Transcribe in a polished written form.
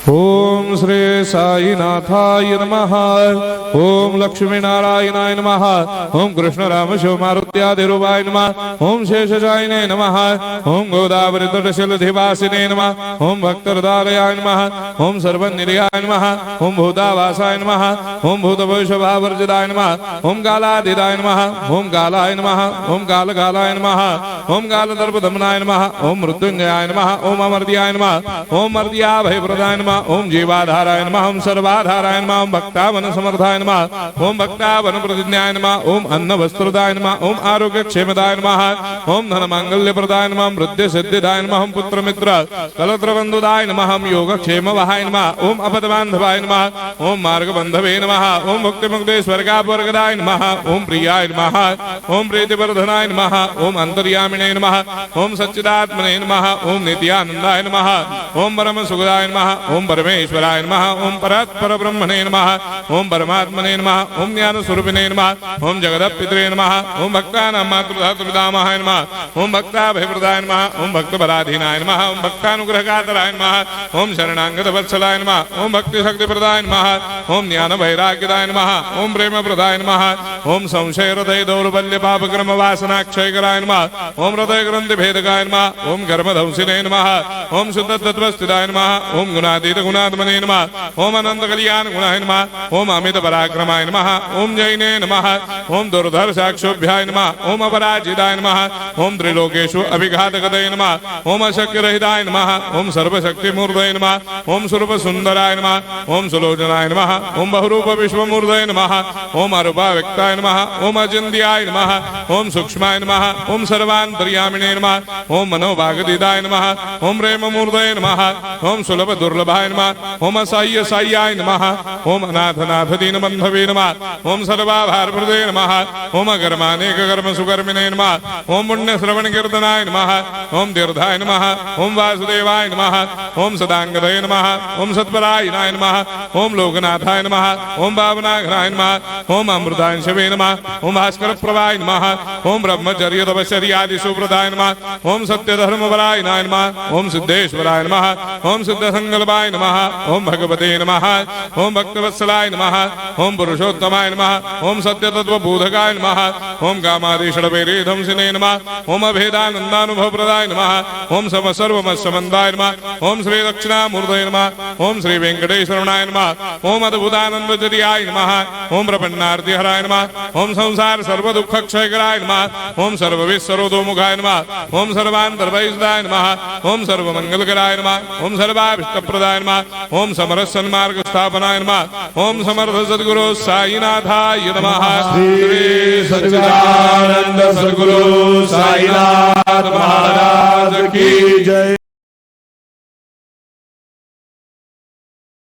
ओम श्री साईनाथाय नमः। ओम लक्ष्मी नारायणाय नमः। ओम कृष्ण राम शिव मारुत्यादिरूपाय नमः। ओम शेषशायिने नमः। ओम गोदावरी तटशिलधिवासिने नमः। ओम भक्तहृदयाय नमः। ओम सर्वनिर्याय नमः। ओम भूतावासाय नमः। ओम भूतभविष्यभावर्जिताय नमः। ओम कालातीताय नमः। ओम कालाय नमः। ओम कालकालाय नमः। ओम कालदर्पदमनाय नमः। ओम मृत्युंजयाय नमः। ओम अमर्त्याय नमः। ओम मर्त्याभयप्रदाय नमः। ओम जीवाधाराय नमः। ओम सर्वाधाराय नमः। ओम भक्तावन समर्थाय नमः। ओम भक्तावन प्रतिज्ञाय नमः। ओम अन्न वस्त्रदाय नमः। ओम आरोग्य क्षेमदाय नमः। ओम धन मांगल्य प्रदाय नमः। मृत्यु सिद्धिदाय नमः। ओम पुत्र मित्र कलत्र बंधुदाय नमः। ओम योग क्षेम वहाय नमः। ओम अपद बांधवाय नमः। ओम मार्ग बंधवे नमः। ओम मुक्ति मुक्ति स्वर्गापवर्गदाय नमः। ओम प्रियाय नमः। ओम प्रीतिवर्धनाय नमः। ओम अंतर्यामिने नमः। ओम सच्चिदात्मने नमः। ओम नित्यानंदाय नमः। ओम परम सुखदाय नमः। ओम परमेश्वराय नमः। ओम परात्पर ब्रह्मणे नमः। ओम परमात्मने नमः। ओम ज्ञान स्वरूपिणे नमः। ओम जगदपितरे नमः। ओम भक्तानां मातृधातुपितामहाय नमः। ओम भक्ताभयप्रदाय नमः। ओम भक्तपराधीनाय नमः। ओम भक्तानुग्रहकातराय नमः। ओम शरणागत वत्सलाय नमः। ओम भक्ति शक्तिप्रदाय नमः। ओम ज्ञान वैराग्यदाय नमः। ओम प्रेम प्रदाय नमः। ओम संशय हृदय दौर्बल्य पाप कर्म वासना क्षयकराय नमः। ओम हृदय ग्रंथि भेदकाय नमः। ओम कर्मधंसिने नमः। ओम शुद्ध तत्वस्थिताय नमः। ओम गुणातीत गुणात्मने नमः। ओम अनंत कल्याण गुणाय नमः। ओम अमित पराक्रमाय नमः। ओम जैने नमः। ओम दुर्धर्षाक्षोभ्याय नमः। ओम अपराजिताय नमः। ओम त्रिलोकेषु अभिघातगतये नमः। ओम अशक्य रहिताय नमः। ओम सर्वशक्तिमूर्तये नमः। ओम स्वरूप सुंदराय नमः। ओम सुलोचनाय नमः। ओम बहुरूप विश्वमूर्तये नमः। ओम अरूपाव्यक्ताय नमः। ओम अचिन्त्याय नमः। ओम सूक्ष्माय नमः। ओम सर्वान्तर्यामिने नमः। ओम मनोभागदिदाय नमः। ओम प्रेममूर्तये नमः। ओम सुलभ दुर्लभाय नमः। ओम असह्य साह्याय नमः। ओम अनाथनाथ दीनबन्धवे नमः। ओम सर्वाभारप्रदे नमः। ओम अकर्मानेक कर्म सुकर्मिणे नमः। ओम पुण्य श्रवण कीर्तनाय नमः। ओम तीर्थाय नमः। ओम वासुदेवाय नमः। ओम सदांगदये नमः। ओम सत्परायणाय नमः। ओम लोकनाथाय नमः। ओम भावनाघ्नाय नमः। ओम अमृतांशवे नमः। ओम भास्कर प्रभाय नमः। ओम ब्रह्मचर्य तपश्चर्यादि सुप्रदाय नमः। ओम सत्यधर्मपरायणाय नमः। ओम सिद्धेश्वराय नमः। ओम सिद्ध संकल्पाय नमः। ओम भगवते नमः। ओम भक्तवत्सलाय नमः। ओम पुरुषोत्तमाय नमः। ओम सत्यतत्वबोधकाय नमः। ओम कामादिषडवैरेधंसिने नमः। ओम अभेदानन्दानुभवप्रदाय नमः। ओम सर्वमस्समन्दाय नमः। ओम श्री दक्षिणामूर्तये नमः। ओम श्री वेंकटेश्वरनाय नमः। ओम अद्भुतानन्दचर्याय नमः। ओम प्रपन्नार्तिहराय नमः। ओम संसार सर्वदुःखक्षयकराय नमः। ओम सर्वविश्वरोधोमुखाय नमः। ओम सर्वान्तर्भयिताय नमः। ओम सर्वमंगलकराय नमः। ओम सर्वाभीष्टप्रदाय नमः। ओम समरस सन्मार्ग स्थापनाय नमः। ओम समर्थ सद्गुरु साईनाथाय नमः। श्री सच्चिदानंद सद्गुरु साईनाथ महाराज की जय।